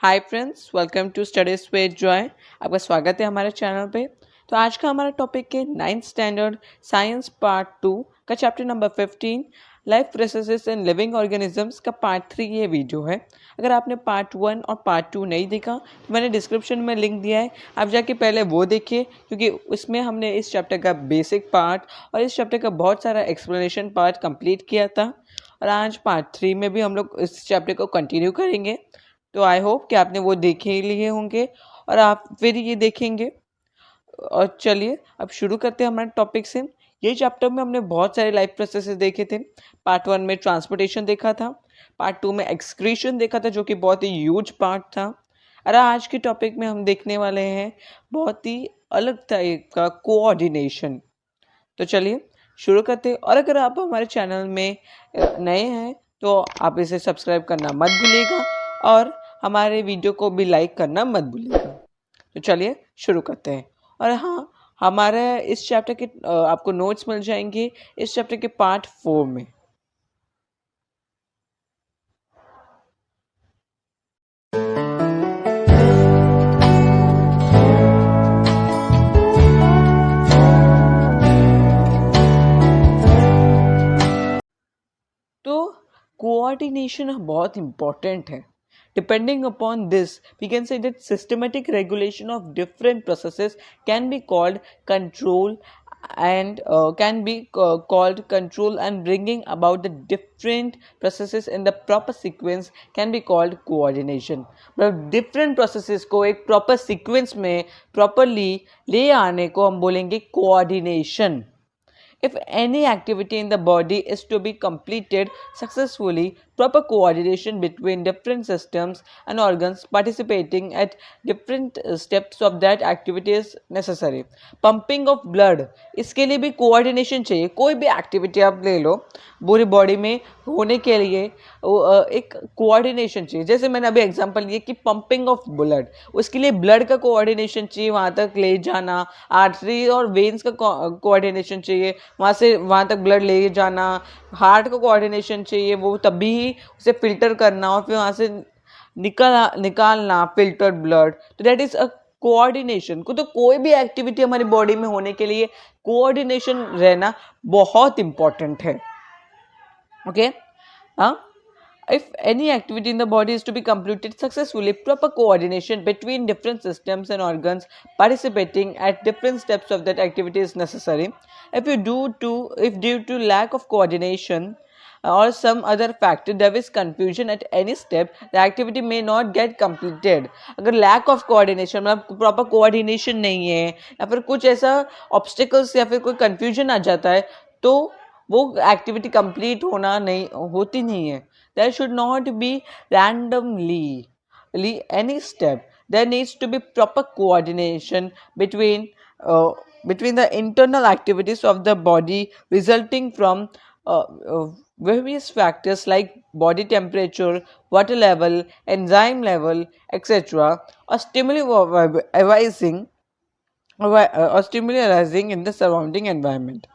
Hi friends, welcome to studies with Joy. आपका स्वागत है हमारे चैनल पे। तो आज का हमारा टॉपिक है 9th स्टैंडर्ड साइंस पार्ट 2 का chapter number 15 life processes in living organisms का पार्ट 3 ये वीडियो है। अगर आपने पार्ट 1 और पार्ट 2 नहीं देखा तो मैंने डिस्क्रिप्शन में लिंक दिया है, आप जाके पहले वो देखिए, क्योंकि उसमें हमने इस चैप्टर का बेसिक पार्ट और इस चैप्टर का बहुत सारा एक्सप्लेनेशन पार्ट कंप्लीट किया था। और आज पार्ट 3 में भी हम लोग इस चैप्टर को कंटिन्यू करेंगे। तो आई होप कि आपने वो देखे लिए होंगे और आप फिर ये देखेंगे। और चलिए अब शुरू करते हैं हमारे टॉपिक से। ये चैप्टर में हमने बहुत सारे लाइफ प्रोसेसेस देखे थे। पार्ट 1 में ट्रांसपोर्टेशन देखा था, पार्ट 2 में एक्सक्रीशन देखा था जो कि बहुत ही ह्यूज पार्ट था। और आज के टॉपिक में हम देखने वाले हैं बहुत ही अलग टाइप का कोऑर्डिनेशन। तो चलिए शुरू करते हैं। और अगर आप हमारे चैनल में नए हैं तो आप इसे सब्सक्राइब करना मत भूलिएगा और हमारे वीडियो को भी लाइक करना मत भूलिएगा। तो चलिए शुरू करते हैं। और हाँ, हमारे इस चैप्टर के आपको नोट्स मिल जाएंगे इस चैप्टर के पार्ट 4 में। तो कोऑर्डिनेशन बहुत इंपॉर्टेंट है। Depending upon this, we can say that systematic regulation of different processes can be called control and called control, and bringing about the different processes in the proper sequence can be called coordination. मतलब different processes को एक proper sequence में properly ले आने को हम बोलेंगे coordination. If any activity in the body is to be completed successfully, proper coordination between different systems and organs participating at different steps of that activity is necessary. Pumping of blood, इसके लिए भी coordination चाहिए। कोई भी activity आप ले लो पूरी body में होने के लिए एक कोऑर्डिनेशन चाहिए। जैसे मैंने अभी एग्जांपल दिया कि पंपिंग ऑफ ब्लड, उसके लिए ब्लड का कोऑर्डिनेशन चाहिए, वहाँ तक ले जाना, आर्टरी और वेन्स का कोऑर्डिनेशन चाहिए, वहाँ से वहाँ तक ब्लड ले जाना, हार्ट का कोऑर्डिनेशन चाहिए, वो तभी ही उसे फिल्टर करना और फिर वहाँ से निकालना फिल्टर्ड ब्लड। तो दैट इज अ कोऑर्डिनेशन को। तो कोई भी एक्टिविटी हमारी बॉडी में होने के लिए कोऑर्डिनेशन रहना बहुत इंपॉर्टेंट है। Okay If any activity in the body is to be completed successfully, proper coordination between different systems and organs participating at different steps of that activity is necessary. If due to lack of coordination or some other factor there is confusion at any step, the activity may not get completed. अगर lack of coordination मतलब proper coordination नहीं है या फिर कुछ ऐसा obstacles या फिर कोई confusion आ जाता है तो वो एक्टिविटी कंप्लीट होती नहीं है। There should not be randomly any step. There needs to be proper coordination between the internal activities of the body resulting from various factors like body temperature, water level, enzyme level, etc. or stimuli arising in the surrounding environment.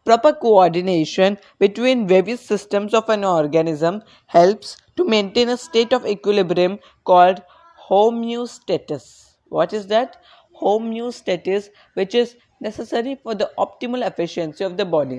Proper coordination between various systems of an organism helps to maintain a state of equilibrium called homeostasis. What is that? Homeostasis, which is necessary for the optimal efficiency of the body.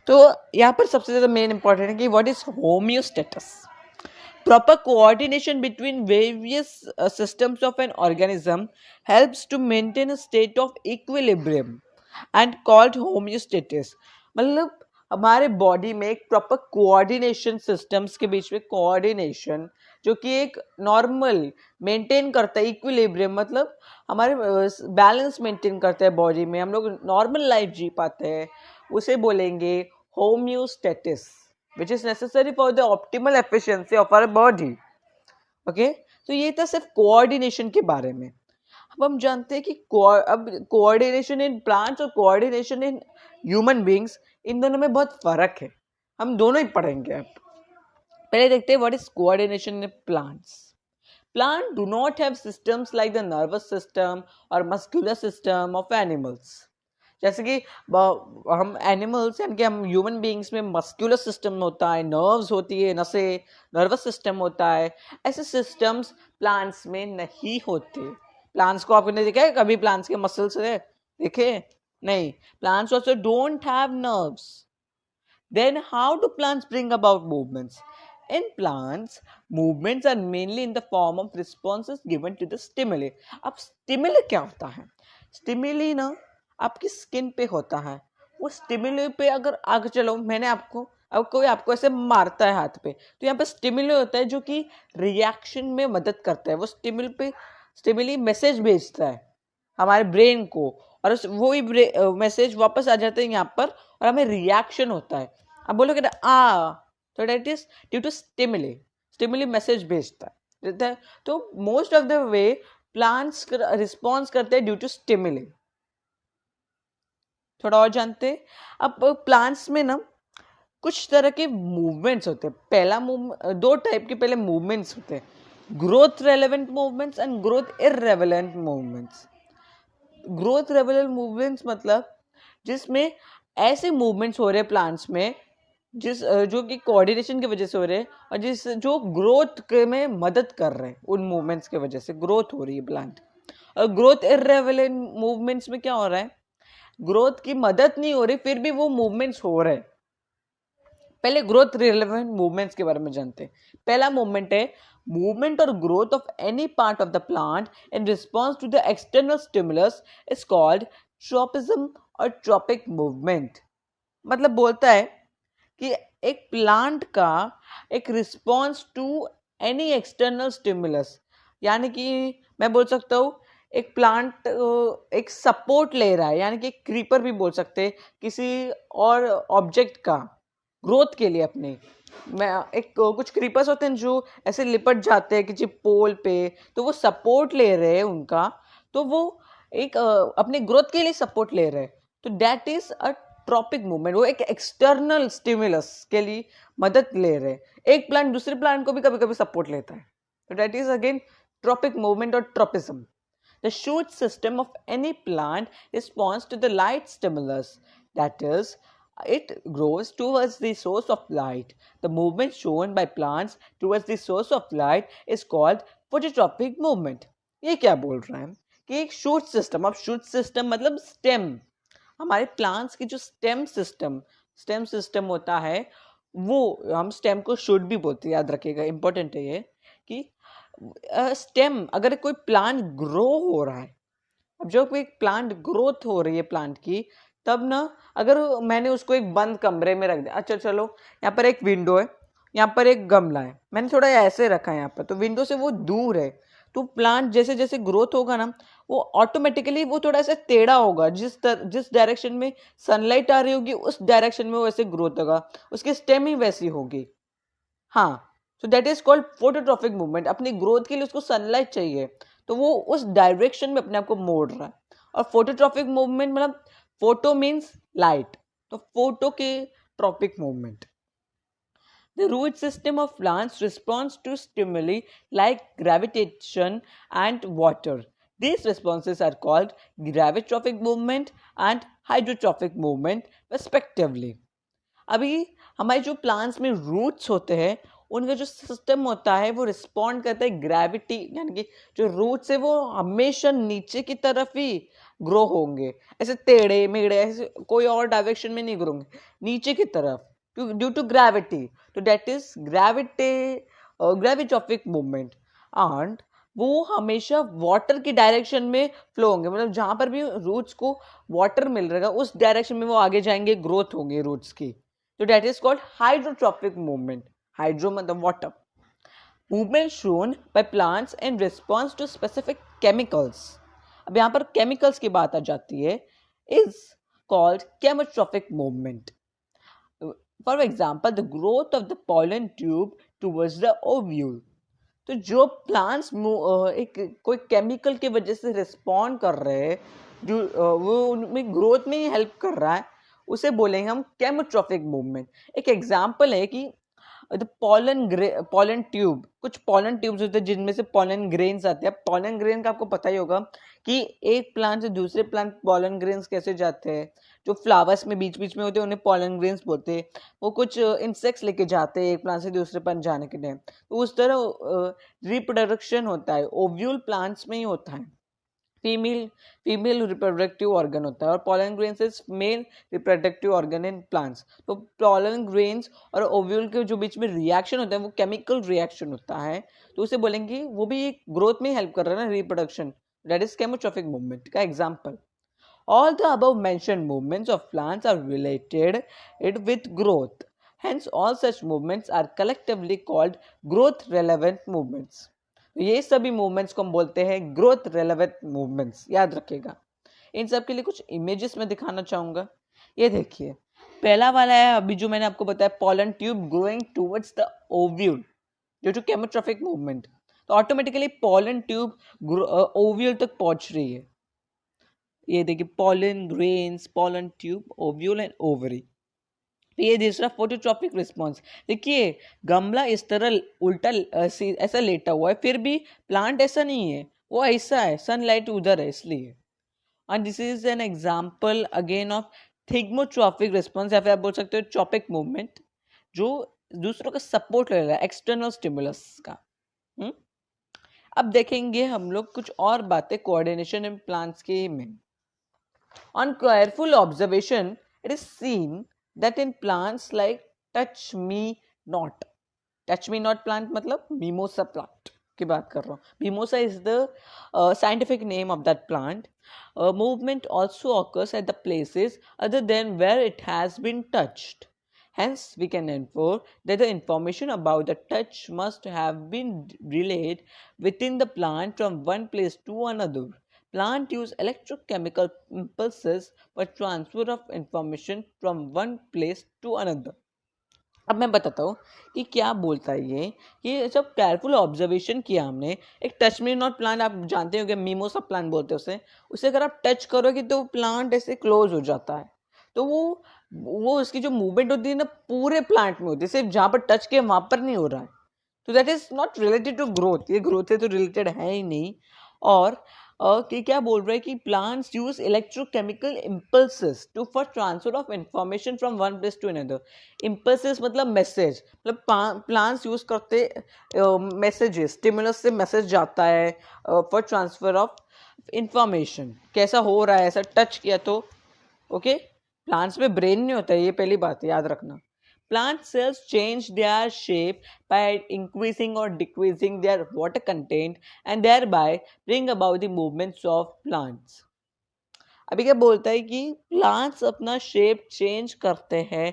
तो यहाँ पर सबसे ज़्यादा main important है कि what is homeostasis. Proper coordination between various systems of an organism helps to maintain a state of equilibrium and called homeostasis. मतलब हमारे body में एक प्रॉपर कोऑर्डिनेशन सिस्टम्स के बीच में कोऑर्डिनेशन जो कि एक नॉर्मल मेंटेन करता है इक्विलिब्रियम, मतलब हमारे बैलेंस मेंटेन करता है बॉडी में, हम लोग नॉर्मल लाइफ जी पाते हैं, उसे बोलेंगे homeostasis, which is necessary for the optimal efficiency of our body. Okay? तो ये था सिर्फ कोऑर्डिनेशन के बारे में। अब हम जानते हैं कि अब कोऑर्डिनेशन इन प्लांट्स और कोऑर्डिनेशन इन ह्यूमन बींग्स, इन दोनों में बहुत फर्क है। हम दोनों ही पढ़ेंगे। अब पहले देखते हैं what is coordination in plants. Plants do not have systems like the nervous system or muscular system of animals. जैसे कि हम एनिमल्स यानी कि हम ह्यूमन बीइंग्स में मस्कुलर सिस्टम होता है, नर्व्स होती है, नसें, नर्वस सिस्टम होता है, ऐसे सिस्टम्स प्लांट्स में नहीं होते। प्लांट्स को आपने देखा है कभी? प्लांट्स के मसल्स है देखे? नहीं। Plants also don't have nerves. Then how do plants bring about movements? In plants, movements are mainly in the form of responses given to the stimuli. अब stimuli क्या होता है? Stimuli ना आपकी स्किन पे होता है। वो स्टिमुली पे अगर आगे चलो, मैंने आपको, अब कोई आपको ऐसे मारता है हाथ पे, तो यहाँ पे स्टिमुली होता है जो कि रिएक्शन में मदद करता है। वो स्टिमुली मैसेज भेजता है हमारे ब्रेन को, और वही मैसेज वापस आ जाता है यहाँ पर, और हमें रिएक्शन होता है। अब बोलोगे ना तो that is due to stimuli message भेजता है। तो most of the way plants response करते हैं ड्यू टू स्टिमुली। थोड़ा और जानते हैं। अब प्लांट्स में ना कुछ तरह के मूवमेंट्स होते हैं। पहला दो टाइप के पहले मूवमेंट्स होते हैं, growth relevant movements and growth irrelevant movements. Growth relevant movements मतलब जिसमें ऐसे मूवमेंट्स हो रहे हैं प्लांट्स में जो कि कोऑर्डिनेशन की वजह से हो रहे हैं, और जो ग्रोथ में मदद कर रहे हैं। उन मूवमेंट्स की वजह से ग्रोथ हो रही है प्लांट। और ग्रोथ इररेलेवेंट मूवमेंट्स में क्या हो रहा है? ग्रोथ की मदद नहीं हो रही, फिर भी वो मूवमेंट्स हो रहे हैं। पहले ग्रोथ रिलेवेंट मूवमेंट्स के बारे में जानते हैं। पहला मूवमेंट है मूवमेंट और growth of any part of the plant in response to the external stimulus is called tropism और ट्रोपिक मूवमेंट। मतलब बोलता है कि एक प्लांट का एक response to any external stimulus, यानी कि मैं बोल सकता हूँ एक प्लांट एक सपोर्ट ले रहा है, यानी कि क्रीपर भी बोल सकते हैं किसी और ऑब्जेक्ट का ग्रोथ के लिए अपने। मैं एक कुछ क्रीपर्स होते हैं जो ऐसे लिपट जाते हैं किसी पोल पे, तो वो सपोर्ट ले रहे हैं उनका, तो वो एक अपने ग्रोथ के लिए सपोर्ट ले रहे हैं। तो that is a tropic movement. वो एक एक्सटर्नल स्टिमुलस के लिए मदद ले रहे हैं। एक प्लांट दूसरे प्लांट को भी कभी कभी सपोर्ट लेता है, तो that is again tropic movement और tropism. The shoot system of any plant responds to the light stimulus, that is, it grows towards the source of light. The movement shown by plants towards the source of light is called phototropic movement. ये क्या बोल रहा है कि एक shoot system, अब shoot system मतलब stem, हमारे प्लांट्स की जो स्टेम सिस्टम होता है, वो हम स्टेम को शूट भी बोलते हैं, याद रखिएगा, इंपॉर्टेंट है ये कि स्टेम, अगर कोई प्लांट ग्रो हो रहा है, अब जब कोई प्लांट ग्रोथ हो रही है प्लांट की, तब ना अगर मैंने उसको एक बंद कमरे में रख दिया, अच्छा चलो यहाँ पर एक विंडो है, यहाँ पर एक गमला है, मैंने थोड़ा ऐसे रखा है यहाँ पर, तो विंडो से वो दूर है, तो प्लांट जैसे जैसे ग्रोथ होगा ना, वो ऑटोमेटिकली वो थोड़ा सा टेढ़ा होगा। जिस डायरेक्शन में सनलाइट आ रही होगी उस डायरेक्शन में वो ऐसे ग्रोथ होगा, उसकी स्टेम ही वैसी होगी। हाँ, so that is called phototropic movement. अपनी ग्रोथ के लिए उसको सनलाइट चाहिए, तो वो उस डायरेक्शन में अपने आप को मोड़ रहा है। और फोटोट्रॉपिक मूवमेंट मतलब फोटो मीन्स लाइट, तो फोटो के tropic movement. The root system of plants responds to stimuli like gravitation and water. These responses are called gravitrophic movement and hydrotrophic movement respectively. अभी हमारे जो प्लांट्स में roots होते हैं, उनका जो सिस्टम होता है वो रिस्पॉन्ड करता है ग्रेविटी, यानी कि जो रूट्स है वो हमेशा नीचे की तरफ ही ग्रो होंगे, ऐसे टेढ़े मेढ़े ऐसे कोई और डायरेक्शन में नहीं ग्रो होंगे, नीचे की तरफ ड्यू टू ग्रेविटी। तो दैट इज ग्रेविट्रॉपिक मूवमेंट। एंड वो हमेशा वाटर की डायरेक्शन में फ्लो होंगे, मतलब जहां पर भी रूट्स को वाटर मिल रहेगा उस डायरेक्शन में वो आगे जाएंगे, ग्रोथ होंगे रूट्स की। तो that is called hydrotropic movement. Hydro मतलब water. Movement shown by plants in response to specific chemicals. अब यहाँ पर केमिकल्स की बात आ जाती है, is called chemotropic movement. For example the growth of the pollen tube towards the ovule. तो जो प्लांट्स एक कोई केमिकल की वजह से रिस्पॉन्ड कर रहे हैं, जो वो उनमें ग्रोथ में ही हेल्प कर रहा है, उसे बोलेंगे हम केमोट्रॉपिक मूवमेंट। एक एग्जांपल है कि द पॉलन ट्यूब, कुछ पॉलन ट्यूब्स होते हैं जिनमें से पॉलन ग्रेन्स आते हैं. पॉलन ग्रेन का आपको पता ही होगा कि एक प्लांट से दूसरे प्लांट पॉलन ग्रेन्स कैसे जाते हैं. जो फ्लावर्स में बीच बीच में होते हैं उन्हें पॉलन ग्रेन्स बोलते हैं. वो कुछ इंसेक्ट्स लेके जाते हैं एक प्लांट से दूसरे प्लांट जाने के लिए. तो उस तरह रिप्रोडक्शन होता है, ओव्यूल प्लांट्स में ही होता है. फीमेल रिप्रोडक्टिव ऑर्गन होता है और pollen grains is male reproductive organ in plants. तो पॉलन ग्रेन्स और ओव्यूल के जो बीच में रिएक्शन होता है वो केमिकल रिएक्शन होता है. तो उसे बोलेंगे वो भी एक ग्रोथ में हेल्प कर रहा है ना, रिप्रोडक्शन. दैट इज केमोट्रॉफिक मूवमेंट का example. All the above mentioned movements of plants are related it with growth. Hence, all such movements are collectively called growth relevant movements. ये सभी मूवमेंट्स को हम बोलते हैं ग्रोथ रेलेवेंट मूवमेंट्स. याद रखिएगा. इन सब के लिए कुछ इमेजेस में दिखाना चाहूंगा. ये देखिए, पहला वाला है अभी जो मैंने आपको बताया, pollen tube growing towards the ovule due to chemotropic movement. तो ऑटोमेटिकली पॉलन ट्यूब ओव्यूल तक पहुंच रही है. ये देखिए, pollen grains, pollen tube, ovule and ovary. ये दूसरा फोटोट्रॉपिक रिस्पॉन्स. देखिए, गमला इस तरह उल्टा ऐसा लेटा हुआ है, फिर भी प्लांट ऐसा नहीं है, वो ऐसा है, सनलाइट उधर है इसलिए. And this is an example again of thigmotropic response, या फिर आप बोल सकते हो ट्रॉपिक मूवमेंट, जो दूसरों का सपोर्ट ले रहा है एक्सटर्नल स्टिमुलस का. अब देखेंगे हम लोग कुछ और बातें कोऑर्डिनेशन इन प्लांट्स के में. On careful observation, it is seen that in plants like touch me not plant मतलब mimosa plant की बात कर रहा हूँ. Mimosa is the scientific name of that plant. Movement also occurs at the places other than where it has been touched. Hence, we can infer that the information about the touch must have been relayed within the plant from one place to another. Plant use electrochemical impulses for transfer of information from one place to another. अब मैं बताता हूँ कि क्या बोलता है ये, कि जब केयरफुल ऑब्जर्वेशन किया हमने, एक टच मी नॉट प्लांट, आप जानते हो कि मीमोसा प्लांट बोलते हैं उसे अगर आप टच करोगे तो प्लांट ऐसे क्लोज हो जाता है. तो वो उसकी जो मूवमेंट होती है ना, पूरे प्लांट में होती है, सिर्फ जहाँ पर टच किया वहाँ पर नहीं हो रहा है. तो that is not related to growth. ये ग्रोथ से तो रिलेटेड है ही नहीं. और कि क्या बोल रहा है कि plants use electrochemical impulses to for transfer of information from one place to another. Impulses मतलब मैसेज, मतलब प्लांट्स यूज करते मैसेजेस, स्टिमुलस से मैसेज जाता है फॉर ट्रांसफर ऑफ इंफॉर्मेशन. कैसा हो रहा है, ऐसा टच किया तो ओके. प्लांट्स में ब्रेन नहीं होता है, ये पहली बात है, याद रखना. Plant cells change their shape by increasing or decreasing their water content and thereby bring about the movements of plants. अभी क्या बोलता है कि plants अपना shape change करते हैं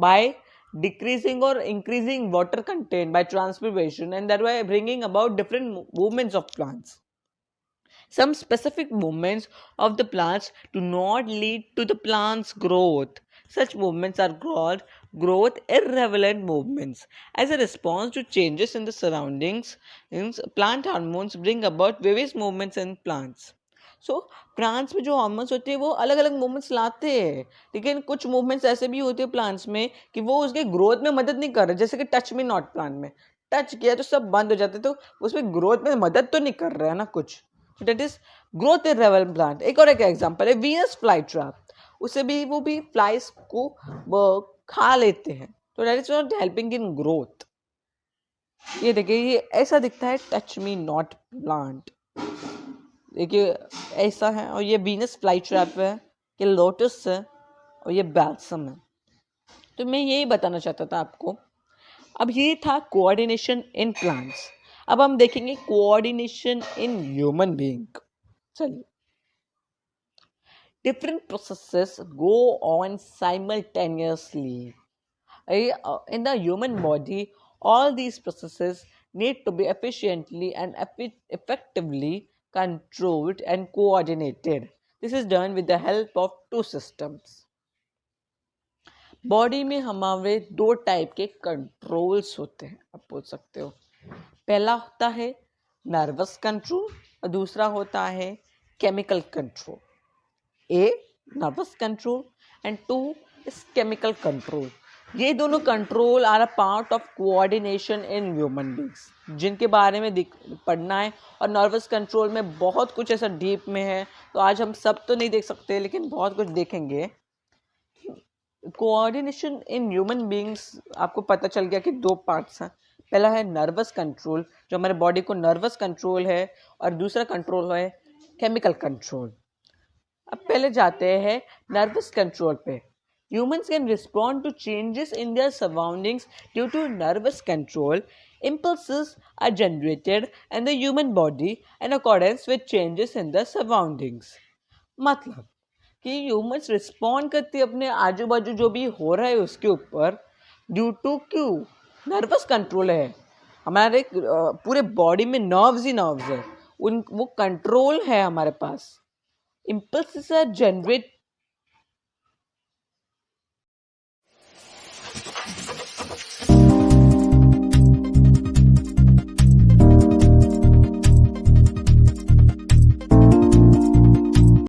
by decreasing or increasing water content by transpiration and thereby bringing about different movements of plants. Some specific movements of the plants do not lead to the plant's growth. Such movements are called growth irrelevant movements. As a response to changes in the surroundings, plant hormones bring about various movements in plants. So, plants में जो hormones होते हैं वो अलग अलग movements लाते हैं, लेकिन कुछ मूवमेंट्स ऐसे भी होते हैं प्लांट्स में कि वो उसके ग्रोथ में मदद नहीं कर रहे. जैसे कि टच मी नॉट प्लांट में टच किया तो सब बंद हो जाते, तो उसमें ग्रोथ में मदद तो नहीं कर रहा है ना कुछ. That is growth irrelevant plant. एक और एक एग्जांपल है वीनस फ्लाई ट्रैप. उसे भी वो भी फ्लाइज को खा लेते हैं, तो that is not helping in growth. ये देखिए, ये ऐसा दिखता है टच मी नॉट प्लांट. देखिए ऐसा है, और ये वीनस फ्लाई ट्रैप है, ये लोटस है, और ये बैल्सम है. तो मैं यही बताना चाहता था आपको. अब ये था कोऑर्डिनेशन इन प्लांट्स. अब हम देखेंगे कोऑर्डिनेशन इन ह्यूमन बीइंग. चलिए. Different processes go on simultaneously. In the human body, all these processes need to be efficiently and effectively controlled and coordinated. This is done with the help of two systems. Body में हमारे दो type के controls होते हैं, आप बोल सकते हो. पहला होता है नर्वस कंट्रोल और दूसरा होता है chemical control. A, nervous control, and 2 is chemical control. ये दोनों control are a part of coordination in human beings, जिनके बारे में पढ़ना है। और नर्वस कंट्रोल में बहुत कुछ ऐसा डीप में है, तो आज हम सब तो नहीं देख सकते लेकिन बहुत कुछ देखेंगे। कोऑर्डिनेशन इन ह्यूमन बींग्स, आपको पता चल गया कि दो पार्ट्स हैं। पहला है नर्वस कंट्रोल, जो हमारे बॉडी को नर्वस कंट्रोल है, और दूसरा कंट्रोल है केमिकल कंट्रोल। अब पहले जाते हैं नर्वस कंट्रोल पे। Humans can respond to changes in their surroundings due to nervous control. Impulses are generated in the human body in accordance with changes in the surroundings. मतलब कि humans respond करते अपने आजू बाजू जो भी हो रहा है उसके ऊपर, ड्यू टू क्यों? नर्वस कंट्रोल है हमारे पूरे बॉडी में, नर्व्स ही नर्व्स है, उन वो कंट्रोल है हमारे पास। Impulses are